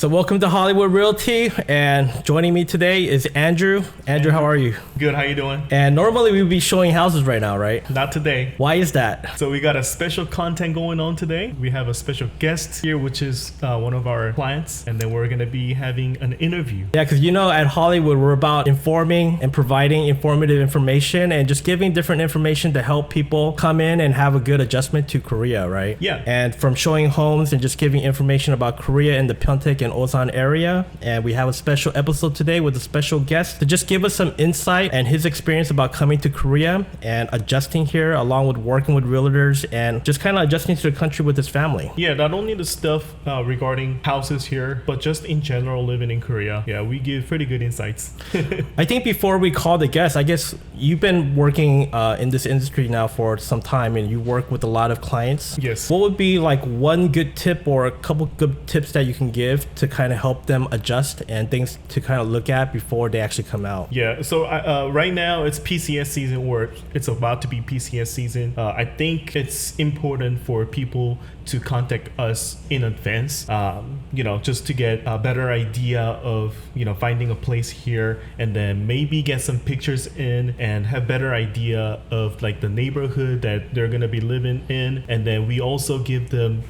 So welcome to Hollywood Realty, and joining me today is Andrew. Andrew, how are you? Good, how you doing? And normally we would be showing houses right now, right? Not today. Why is that? So we got a special content going on today. We have a special guest here, which is one of our clients, and then we're gonna be having an interview. Yeah, because at Hollywood, we're about informing and providing informative information and just giving different information to help people come in and have a good adjustment to Korea, right? Yeah. And from showing homes and just giving information about Korea in the Pyeongtaek and Osan area. And we have a special episode today with a special guest to just give us some insight and his experience about coming to Korea and adjusting here, along with working with realtors and just kind of adjusting to the country with his family. Yeah, not only the stuff regarding houses here, but just in general living in Korea. Yeah, we give pretty good insights. I think before we call the guest, I guess you've been working in this industry now for some time and you work with a lot of clients. Yes. What would be like one good tip or a couple good tips that you can give to kind of help them adjust and things to kind of look at before they actually come out? Yeah, so right now it's PCS season, or it's about to be PCS season. I think it's important for people to contact us in advance, just to get a better idea of, finding a place here, and then maybe get some pictures in and have better idea of like the neighborhood that they're gonna be living in. And then we also give them,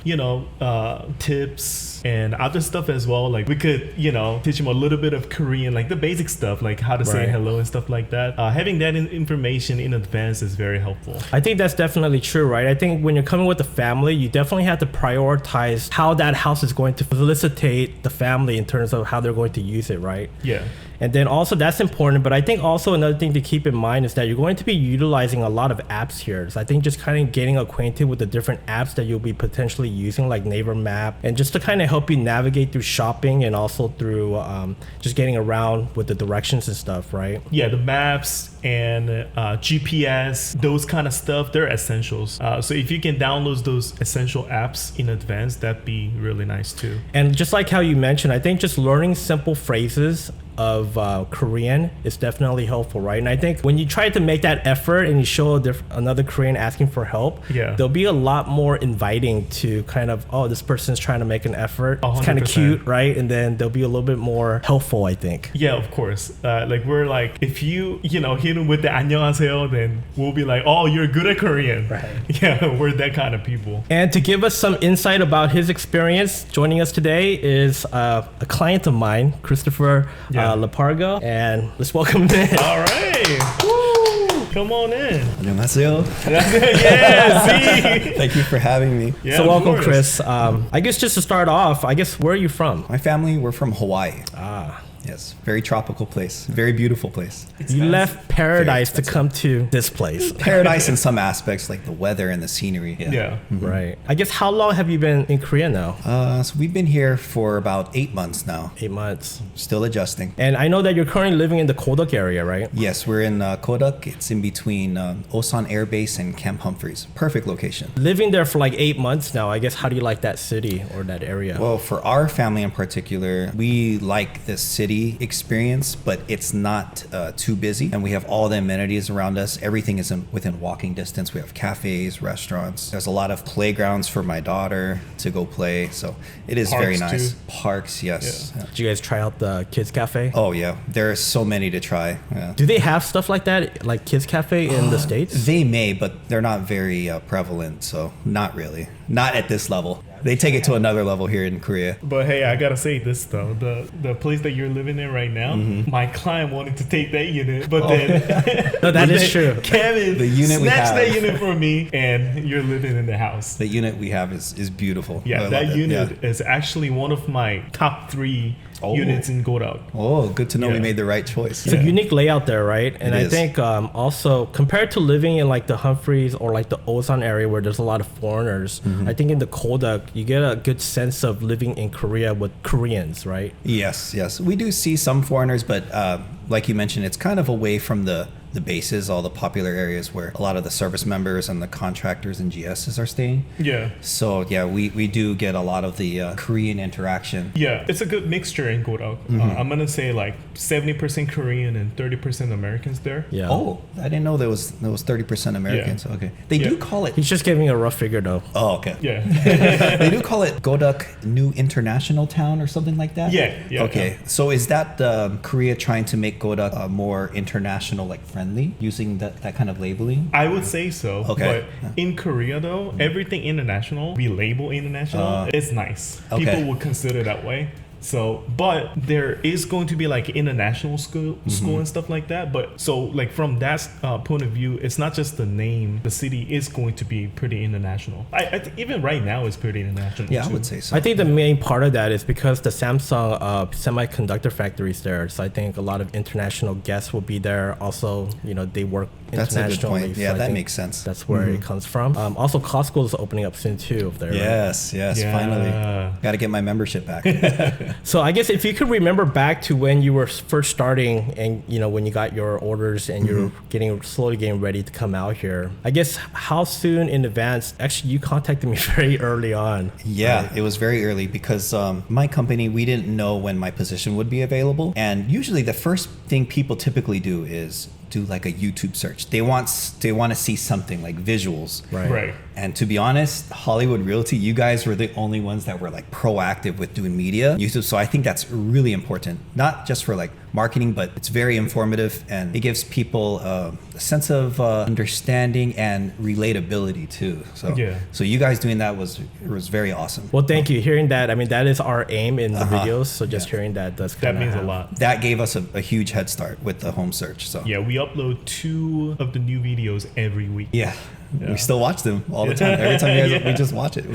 tips and other stuff as well. Like we could, teach them a little bit of Korean, like the basic stuff, like how to say hello and stuff like that. Having that information in advance is very helpful. I think that's definitely true, right? I think when you're coming with a family, you definitely have to prioritize how that house is going to facilitate the family in terms of how they're going to use it, right? Yeah. And then also that's important, but I think also another thing to keep in mind is that you're going to be utilizing a lot of apps here. So I think just kind of getting acquainted with the different apps that you'll be potentially using, like Neighbor Map, and just to kind of help you navigate through shopping and also through just getting around with the directions and stuff, right? Yeah, the maps and GPS, those kind of stuff, they're essentials. So if you can download those essential apps in advance, that'd be really nice too. And just like how you mentioned, I think just learning simple phrases of Korean is definitely helpful, right? And I think when you try to make that effort and you show another Korean asking for help, they'll be a lot more inviting to kind of, oh, this person's trying to make an effort. 100%. It's kind of cute, right? And then they'll be a little bit more helpful, I think. Yeah, of course. We're like, if you, hit them with the 안녕하세요, then we'll be like, oh, you're good at Korean. Right. Yeah, we're that kind of people. And to give us some insight about his experience, joining us today is a client of mine, Christopher Lapargo, and let's welcome him in. All right. Woo. Come on in. 안녕하세요. Yeah, see? Thank you for having me. Yeah, So welcome, course. Chris. I guess just to start off, where are you from? My family, we're from Hawaii. Ah. Yes, very tropical place, very beautiful place. You left paradise to come to this place. Paradise in some aspects, like the weather and the scenery. Yeah. Right. I guess how long have you been in Korea now? So we've been here for about 8 months now. 8 months. Still adjusting. And I know that you're currently living in the Kodok area, right? Yes, we're in Kodak. It's in between Osan Airbase and Camp Humphreys. Perfect location. Living there for like 8 months now, I guess how do you like that city or that area? Well, for our family in particular, we like the city experience, but it's not too busy, and we have all the amenities around us. Everything is within walking distance. We have cafes, restaurants. There's a lot of playgrounds for my daughter to go play, so it is Parks very nice. too. Parks, yes. Yeah. Did you guys try out the kids cafe? Oh yeah, there are so many to try. Yeah. Do they have stuff like that, like kids cafe in the States? They may, but they're not very prevalent, so not really. Not at this level. They take it to another level here in Korea. But hey, I gotta say this though, the place that you're living in right now, my client wanted to take that unit, but then No, that is true. Kevin The unit we snatched have. that unit from me, and you're living in the house. The unit we have is beautiful. I Yeah, love that it. unit is actually one of my top 3 units in Gorak. Oh, good to know we Yeah. made the right choice. It's a unique layout there, right? And It I is. think also compared to living in like the Humphreys or like the Osan area where there's a lot of foreigners, I think in the Kodak you get a good sense of living in Korea with Koreans, right? Yes. We do see some foreigners, but like you mentioned, it's kind of away from the the bases, all the popular areas where a lot of the service members and the contractors and GSs are staying. Yeah. So yeah, we do get a lot of the Korean interaction. Yeah, it's a good mixture in Godok. I'm gonna say like 70% Korean and 30% Americans there. Yeah. Oh, I didn't know there was 30% Americans. Okay, they do call it. He's just giving a rough figure though. Oh, okay. Yeah. They do call it Godok New International Town or something like that. Yeah. Okay, so is that Korea trying to make Godok more international, like friendly, using that kind of labeling? I would say so. Okay. But in Korea though, everything international, we label international, it's nice. Okay. People would consider that way. So, but there is going to be like international school and stuff like that. But so like from that point of view, it's not just the name. The city is going to be pretty international. I think even right now it's pretty international. Yeah, too. I would say so. I think the main part of that is because the Samsung semiconductor factory is there. So I think a lot of international guests will be there. Also, they work That's a good internationally. point. So Yeah, I that think makes sense. That's where it comes from. Also, Costco is opening up soon too over there. Right? Yes, Yeah. finally. Got to get my membership back. So I guess if you could remember back to when you were first starting and when you got your orders and you're slowly getting ready to come out here, I guess how soon in advance, actually you contacted me very early on. Yeah, it was very early because my company, we didn't know when my position would be available. And usually the first thing people typically do is do like a YouTube search. They want to see something like visuals. Right. And to be honest, Hollywood Realty, you guys were the only ones that were like proactive with doing media YouTube. So I think that's really important, not just for like marketing, but it's very informative and it gives people a sense of understanding and relatability too. So you guys doing that was very awesome. Well, thank you. Hearing that, I mean, that is our aim in the videos. So just hearing that does That means a lot. That gave us a huge head start with the home search. So Yeah, we upload 2 of the new videos every week. yeah. We still watch them all the time. Every time you guys, we just watch it.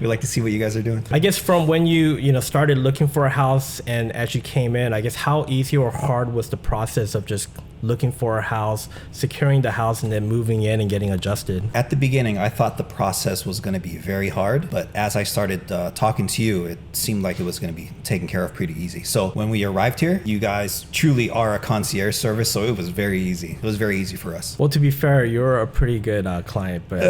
We like to see what you guys are doing. I guess from when you started looking for a house and as you came in, I guess how easy or hard was the process of just looking for a house, securing the house, and then moving in and getting adjusted? At the beginning, I thought the process was going to be very hard, but as I started talking to you, it seemed like it was going to be taken care of pretty easy. So when we arrived here, you guys truly are a concierge service, so it was very easy. It was very easy for us. Well, to be fair, you're a pretty good client, but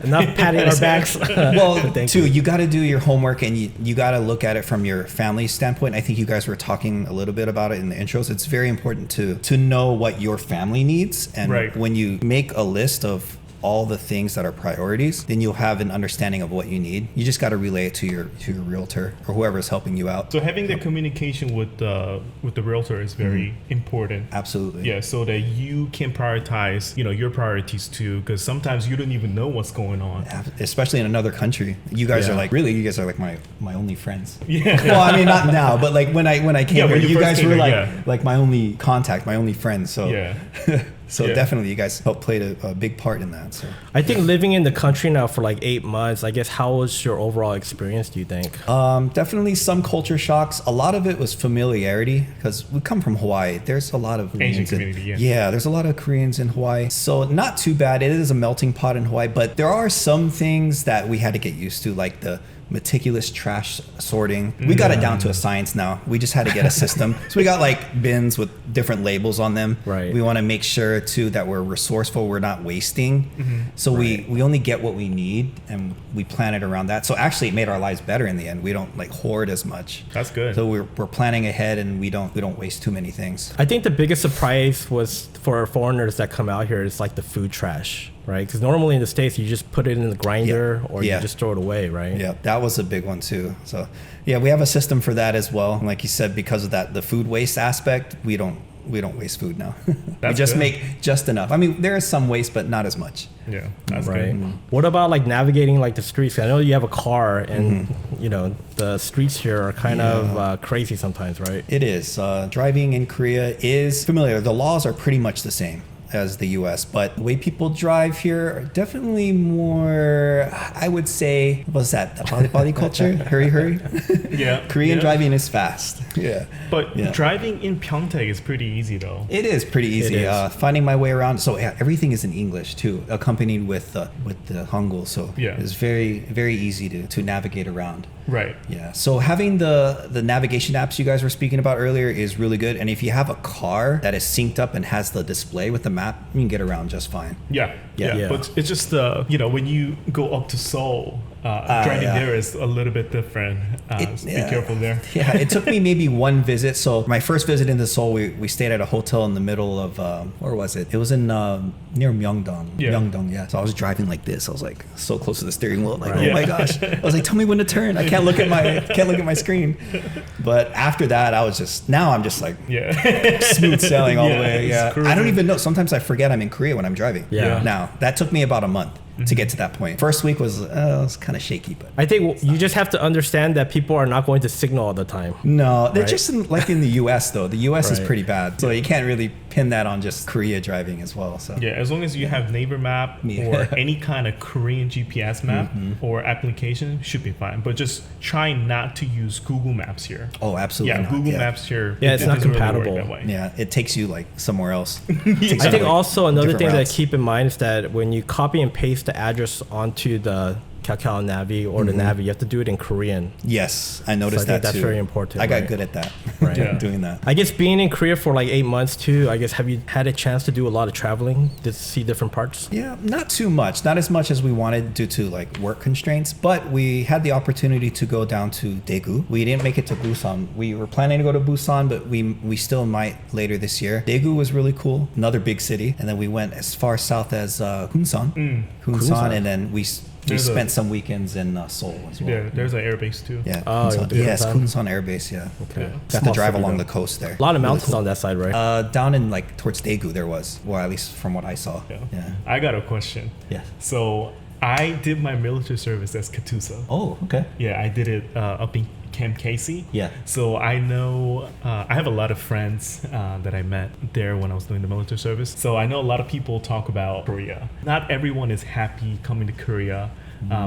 enough patting our backs. Well, too, you got to do your homework and you got to look at it from your family standpoint. I think you guys were talking a little bit about it in the intros. It's very important to know what your family needs, and when you make a list of all the things that are priorities, then you'll have an understanding of what you need. You just got to relay it to your realtor or whoever is helping you out. So having the communication with the realtor is very important. Absolutely. Yeah, so that you can prioritize, your priorities too, because sometimes you don't even know what's going on. Especially in another country. You guys are like, really, you guys are like my only friends. Yeah. Well, I mean, not now, but like when I came here, you guys were here, like my only contact, my only friends. So yeah. So definitely you guys played a big part in that. So I think living in the country now for like 8 months, I guess, how was your overall experience, do you think? Definitely some culture shocks. A lot of it was familiarity because we come from Hawaii. There's a lot of Asian community, yeah, there's a lot of Koreans in Hawaii. So not too bad. It is a melting pot in Hawaii, but there are some things that we had to get used to, like the meticulous trash sorting. We got it down to a science now. We just had to get a system. So we got like bins with different labels on them. Right. We want to make sure too that we're resourceful, we're not wasting. So we only get what we need and we plan it around that. So actually it made our lives better in the end. We don't like hoard as much. That's good. So we're planning ahead and we don't waste too many things. I think the biggest surprise was for foreigners that come out here is like the food trash, right? Because normally in the States, you just put it in the grinder or you just throw it away, right? Yeah, that was a big one too. So yeah, we have a system for that as well. And like you said, because of that, the food waste aspect, we don't waste food now. We just make just enough. I mean, there is some waste, but not as much. Yeah, that's good. What about like navigating like the streets? I know you have a car and the streets here are kind of crazy sometimes, right? It is. Driving in Korea is familiar. The laws are pretty much the same as the US, but the way people drive here are definitely more, I would say, what's that? The body culture? Hurry. Yeah. Korean driving is fast. Yeah. But driving in Pyeongtaek is pretty easy though. It is pretty easy. Finding my way around. So everything is in English too, accompanied with the Hangul. So it's very, very easy to navigate around. Right. Yeah. So having the navigation apps you guys were speaking about earlier is really good. And if you have a car that is synced up and has the display with the map, map, you can get around just fine. Yeah. Yeah. But it's just when you go up to Seoul, driving there is a little bit different. So be careful there. Yeah, it took me maybe one visit. So my first visit into Seoul, we stayed at a hotel in the middle of where was it? It was in near Myeongdong. Yeah. Myeongdong, yeah. So I was driving like this. I was like so close to the steering wheel, like Right. oh my gosh. I was like, tell me when to turn. I can't look at my screen. But after that, I'm just like smooth sailing all the way. Yeah, I don't even know. Sometimes I forget I'm in Korea when I'm driving. Yeah. Now that took me about a month to get to that point. First week was kind of shaky, but I think you just have to understand that people are not going to signal all the time. no, they're Right. just like in the U.S. though. The U.S. is Right. pretty bad, so you can't really pin that on just Korea driving as well. So Yeah, as long as you have Naver Map Yeah. or any kind of Korean GPS map or application, should be fine. But just try not to use Google Maps here. oh, absolutely. Yeah, not. Google yeah. Maps here. Yeah, it's it not doesn't really work compatible. that way. Yeah, it takes you like somewhere else. I think also another thing routes. to keep in mind is that when you copy and paste the address onto the Kakao Navi or the Navi, you have to do it in Korean. Yes, I noticed So I think that that's too. very important, I got right? good at that. Right. Yeah. Doing that. I guess being in Korea for like 8 months too, I guess have you had a chance to do a lot of traveling to see different parts? Yeah, not too much. Not as much as we wanted due to like work constraints, but we had the opportunity to go down to Daegu. We didn't make it to Busan. We were planning to go to Busan, but we still might later this year. Daegu was really cool, another big city. And then we went as far south as Kunsan. Kunsan. And then we There's spent some weekends in Seoul as well. Yeah, there's an airbase too. Yeah, Oh, Kunsan. you did Yes, that? Kunsan Airbase, yeah. Okay. Yeah. Got to Small drive city, along though. the coast there. A lot of Really mountains cool. on that side, right? Down in like towards Daegu there was, well at least from what I saw. Yeah. I got a question. Yeah. So I did my military service as Katusa. Oh, okay. Yeah, I did it up in Paengseong-eup. Yeah. So I know I have a lot of friends that I met there when I was doing the military service. So I know a lot of people talk about Korea. Not everyone is happy coming to Korea.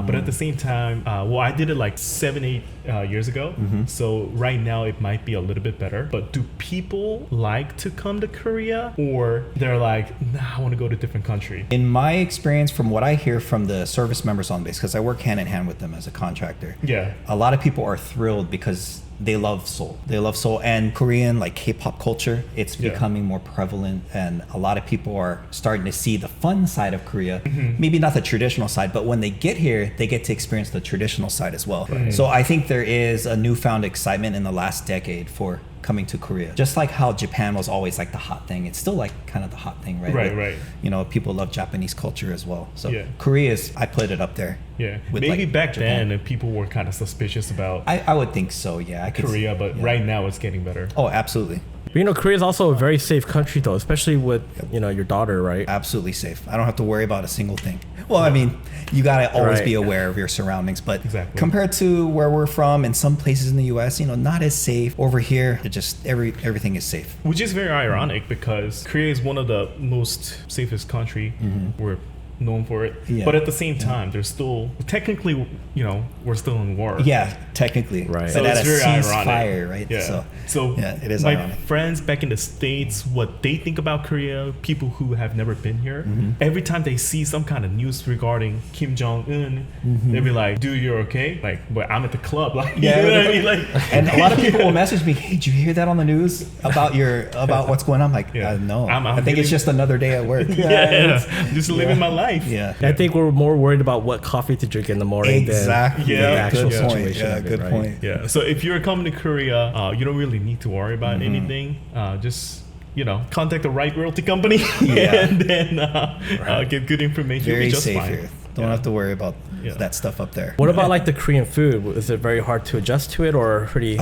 But at the same time, I did it like 7-8 years ago. So right now it might be a little bit better. But do people like to come to Korea, or they're like, nah, I want to go to a different country? In my experience, from what I hear from the service members on base, because I work hand in hand with them as a contractor, Yeah. a lot of people are thrilled because they love Seoul. They love Seoul and Korean like K-pop culture. It's Yeah. becoming more prevalent, and a lot of people are starting to see the fun side of Korea. Maybe not the traditional side, but when they get here, they get to experience the traditional side as well. So I think there is a newfound excitement in the last decade for coming to Korea. Just like how Japan was always like the hot thing, it's still like kind of the hot thing, right? Right, With, right. You know, people love Japanese culture as well. So Yeah. Korea is, I put it up there. Yeah. with, Maybe like, back Japan. then people were kind of suspicious about I would think so, yeah. I could Korea, but yeah. right now it's getting better. Oh, absolutely. But, you know, Korea is also a very safe country though, especially with, you know, your daughter, right? Absolutely safe. I don't have to worry about a single thing. Well, I mean, you gotta always Right. be aware of your surroundings, but Exactly. compared to where we're from and some places in the U.S., you know, not as safe. Over here, it just everything is safe. Which is very ironic because Korea is one of the most safest country. We're known for it. Yeah. But at the same time, there's still technically, you know, we're still in war. Yeah, technically. Right. So But it's at a very ceasefire, ironic. right? Yeah. So yeah, it is my ironic. friends back in the States, what they think about Korea, people who have never been here, every time they see some kind of news regarding Kim Jong-un, they'll be like, dude, you're okay? Like, but I'm at the club. Like, Yeah, you know what I mean? Like, And a lot of people will message me, "Hey, did you hear that on the news about what's going on?" I'm like, Yeah. no. I'm I think it's getting- just another day at work. yeah, I'm just living my life. Yeah. I think we're more worried about what coffee to drink in the morning Exactly. than Yeah, the actual Good point. situation Yeah, of it, good right? point. Yeah. So if you're coming to Korea, you don't really need to worry about anything. Just contact the right realty company Yeah. and then get good information. You'll Very be just safe fine. here. Don't Yeah. have to worry about Yeah. that stuff up there. What about like the Korean food? Is it very hard to adjust to it or pretty?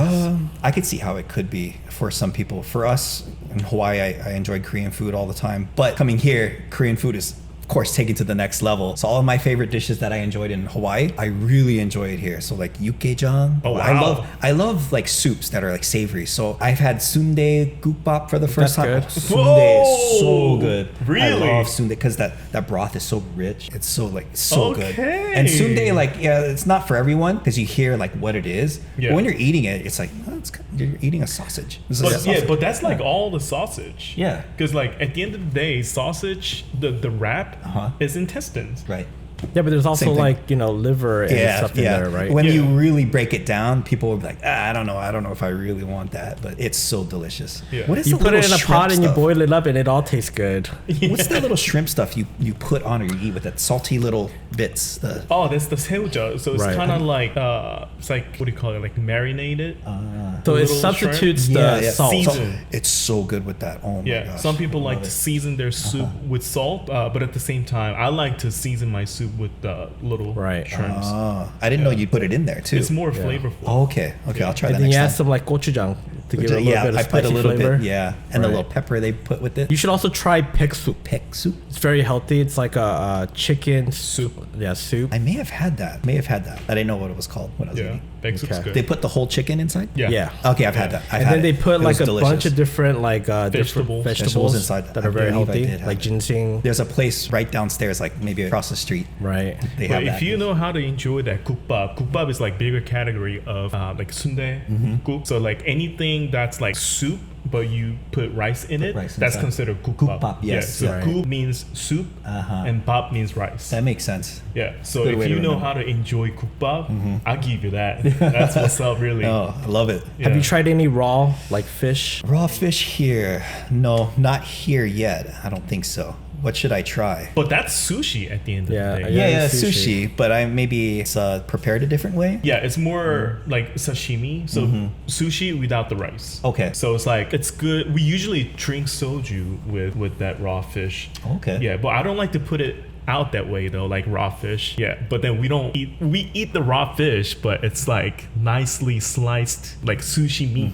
I could see how it could be for some people. For us in Hawaii, I enjoyed Korean food all the time. But coming here, Korean food is, of course, taken to the next level. So all of my favorite dishes that I enjoyed in Hawaii, I really enjoy it here. So like yukgaejang. Oh, wow. I love like soups that are like savory. So I've had sundae gukbap for the first time. That's Oh, good. sundae is so good. Really? I love sundae because that broth is so rich. It's so so good. Okay. And sundae, like, yeah, it's not for everyone because you hear like what it is. Yeah. But when you're eating it, it's like, oh, you're eating a sausage. This is a But yeah, sausage. but that's like all the sausage. Yeah. Because like at the end of the day, sausage, the wrap Uh-huh. is intestines. Right. Yeah, but there's also Same thing. like, liver and stuff in there, right? When you Yeah. really break it down, people will be like, I don't know if I really want that, but it's so delicious. Yeah. What is You the put it little in a shrimp pot and you stuff? boil it up and it all tastes good. What's that little shrimp stuff you put on or you eat with that salty little bits? Oh, that's the seuja. So it's Right. kind of like it's like, what do you call it? Like marinated. So it Little substitutes shrimp? the salt. Season. It's so good with that. Oh my Yeah, gosh. some people like Love to it. season their soup with salt, but at the same time, I like to season my soup with little Right. shrimps. I didn't know you'd put it in there too. It's more flavorful. Oh, okay. I'll try that And then next you time. add some like gochujang to give it a little bit of I spicy put a little flavor. bit, yeah, and the Right. little pepper they put with it. You should also try Paengseong-eup. Peck soup. It's very healthy. It's like a chicken Soup. Yeah, soup. I may have had that. I didn't know what it was called when I was Yeah, eating. Paengseong's Okay. good. They put the whole chicken inside. Yeah. Yeah. Okay, I've had that. I've And had then they it. put It like was a bunch delicious. of different like different Vegetables. vegetables inside that I are very believe I healthy, did have like it. ginseng. There's a place right downstairs, like maybe across the street. Right. They But have if that. you know how to enjoy that Kukbab is like bigger category of like sundae, guk. So like anything that's like soup, but you put rice in it, rice that's inside. considered Kukbab. Kukbab, yes. Yeah, so Right. kuk means soup, and bab means rice. That makes sense. Yeah. So Good if way to you know remember. how to enjoy Kukbab, I'll give you that. That's what's up, really. Oh, I love it. Yeah. Have you tried any raw like fish? Raw fish here? No, not here yet. I don't think so. What should I try? But that's sushi at the end of Yeah, the day. yeah. Yeah, sushi. sushi, but maybe it's prepared a different way. Yeah, it's more like sashimi. So sushi without the rice. Okay. So it's like it's good. We usually drink soju with that raw fish. Okay. Yeah, but I don't like to put it out that way though, like raw fish. Yeah, but then we don't eat. We eat the raw fish, but it's like nicely sliced, like sushi meat.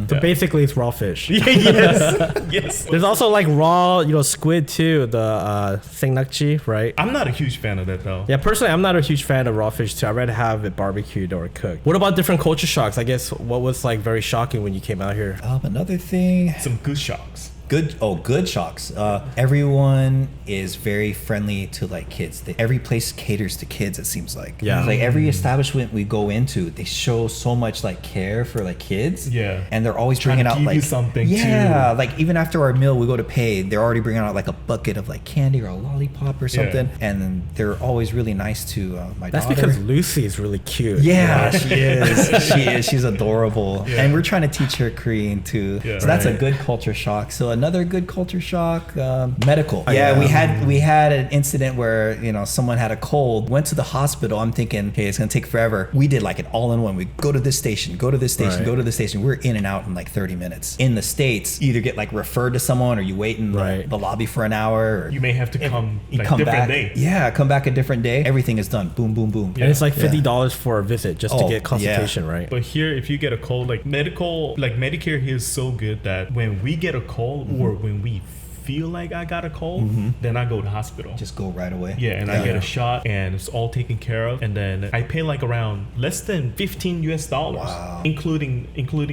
So basically, it's raw fish. yes, yes. There's also like raw, squid too. The sengnakji, right? I'm not a huge fan of that though. Yeah, personally, I'm not a huge fan of raw fish too. I'd rather have it barbecued or cooked. What about different culture shocks? I guess what was like very shocking when you came out here? Another thing. Some good shocks. Good shocks. Everyone is very friendly to like kids. Every place caters to kids, it seems like. Yeah. Like every establishment we go into, they show so much like care for like kids. Yeah. And they're always Trying bringing to out give like you something, yeah, like even after our meal, we go to pay. They're already bringing out like a bucket of like candy or a lollipop or something. And then they're always really nice to my That's daughter. because Lucy is really cute. Yeah, she is. She is. She's adorable. Yeah. And we're trying to teach her Korean too. Yeah. So that's a Right. good culture shock. So another good culture shock, medical. yeah. We had an incident where, someone had a cold, went to the hospital. I'm thinking, okay, it's going to take forever. We did like an all-in-one. We go to this station, go to this station, Right. go to this station. We're in and out in like 30 minutes. In the States, you either get like referred to someone or you wait in Right. the lobby for an hour. Or You may have to come you like come different back. day. Yeah, come back a different day. Everything is done. Boom, boom, boom. Yeah. And it's like Yeah. $50 for a visit just to Oh, get consultation, right? But here, if you get a cold, like Medicare here is so good that when we get a cold or when we feel like I got a cold, then I go to hospital. Just go right away. Yeah, and I get a shot and it's all taken care of. And then I pay like around less than $15 US, Wow. including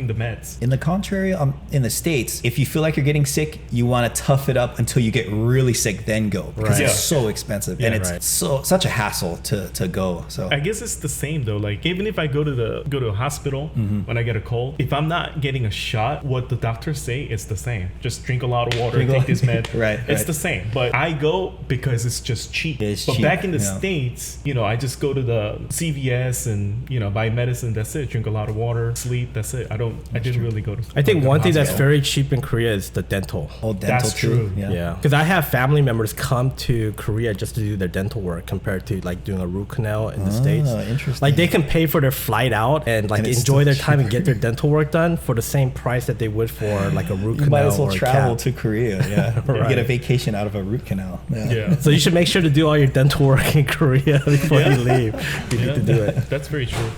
the meds. In the contrary, in the States, if you feel like you're getting sick, you want to tough it up until you get really sick, then go. Because Right. it's Yeah. so expensive. And it's right. such a hassle to go. So I guess it's the same though. Like even if I go to a hospital when I get a cold, if I'm not getting a shot, what the doctors say is the same. Just drink a lot of water, Drink a take lot- this med. Right, It's right. the same. But I go because it's just cheap. It's but cheap, back in the yeah. States, I just go to the CVS and buy medicine. That's it. Drink a lot of water, sleep. That's it. I didn't really go to. I think one thing that's hospital. very cheap in Korea is the dental. dental That's too. true. Yeah, because I have family members come to Korea just to do their dental work compared to like doing a root canal in the States. Interesting. Like they can pay for their flight out and like And it's enjoy still their time and get their dental work done for the same price that they would for like a root You canal might as well or a travel cap. to Korea. Yeah. Right. Get a vacation out of a root canal. Yeah. So you should make sure to do all your dental work in Korea before you leave. You need to do it. That's very true.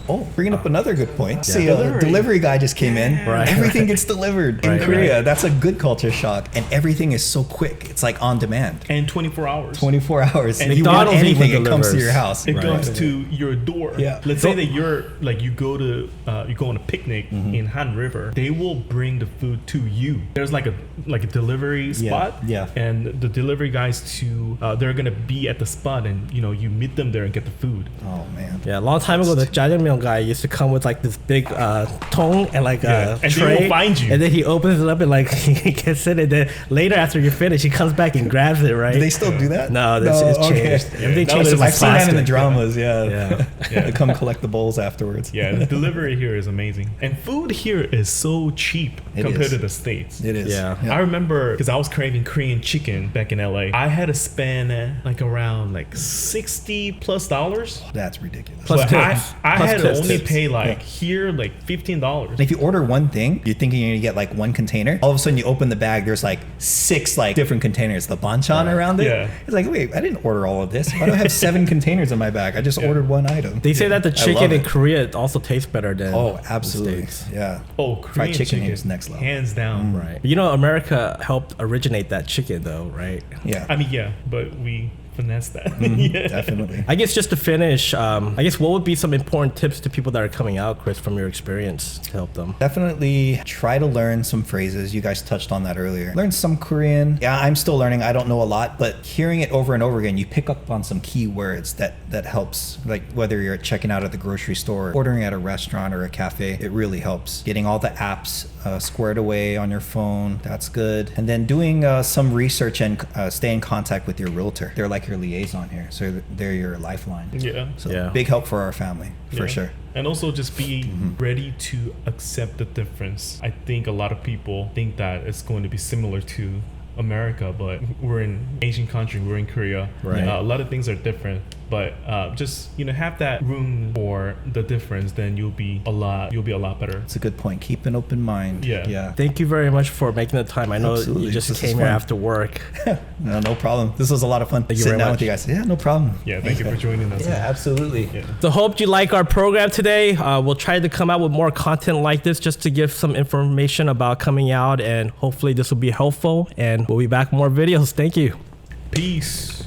Oh, bringing up another good point. See, Delivery. a delivery guy just came in. Right. Everything gets delivered in Right, Korea. right. That's a good culture shock. And everything is so quick. It's like on demand. And 24 hours. 24 hours. And you want McDonald's anything, even it comes to delivers. your house. It Right. comes to your door. Yeah. Let's say that you go on a picnic in Han River. They will bring the food to you. There's like a delivery spot. yeah. And the delivery guys they're gonna be at the spot, and you meet them there and get the food. Oh, man. Yeah, a long time ago, the jjajangmyeon Anjeong guy used to come with like this big tong and like a And tray. they will find you. And then he opens it up and like he gets it. And then later after you're finished, he comes back and grabs it, right? Do they still do that? No, this is changed. Everything No, changed to there's- like I've seen that in the plastic. dramas. Yeah. They come collect the bowls afterwards. Yeah, the delivery here is amazing. And food here is so cheap It compared is. to the States. It is. Yeah. I remember because I was craving Korean chicken back in LA. I had to spend like around like $60+ That's ridiculous. Plus but tips. I Plus had to tips. only Tips. pay like here like $15. And if you order one thing, you're thinking you're gonna get like one container. All of a sudden, you open the bag. There's like 6 like different containers. The banchan around it. Yeah. It's like, wait, I didn't order all of this. Why do I have 7 containers in my bag? I just ordered one item. They say that the I love chicken in it. Korea also tastes better than Oh, the absolutely. States. Yeah. Oh, Korean Fried chicken here is next level. hands down. Right. You know, America helped originate that chicken though, right? Yeah. I mean, yeah, but we finesse that. Yeah. Definitely. I guess just to finish, I guess what would be some important tips to people that are coming out, Chris, from your experience to help them? Definitely try to learn some phrases. You guys touched on that earlier. Learn some Korean. Yeah, I'm still learning. I don't know a lot, but hearing it over and over again, you pick up on some key words that helps. Like whether you're checking out at the grocery store, ordering at a restaurant or a cafe, it really helps. Getting all the apps squared away on your phone, that's good. And then doing some research and stay in contact with your realtor. They're like your liaison here, so they're your lifeline. Yeah. So Yeah. big help for our family, for Yeah. sure. And also just be ready to accept the difference. I think a lot of people think that it's going to be similar to America, but we're in Asian country, we're in Korea. Right. A lot of things are different, but just have that room for the difference. Then you'll be a lot better. It's a good point. Keep an open mind. Yeah. Yeah. Thank you very much for making the time. I know Absolutely. you just This came is here fun. after work. No problem. This was a lot of fun. Thank you Sitting very down much. with you guys. Yeah, no problem. Yeah, thank you for joining us. Yeah, absolutely. Yeah. So hope you like our program today. We'll try to come out with more content like this just to give some information about coming out, and hopefully this will be helpful, and we'll be back with more videos. Thank you. Peace.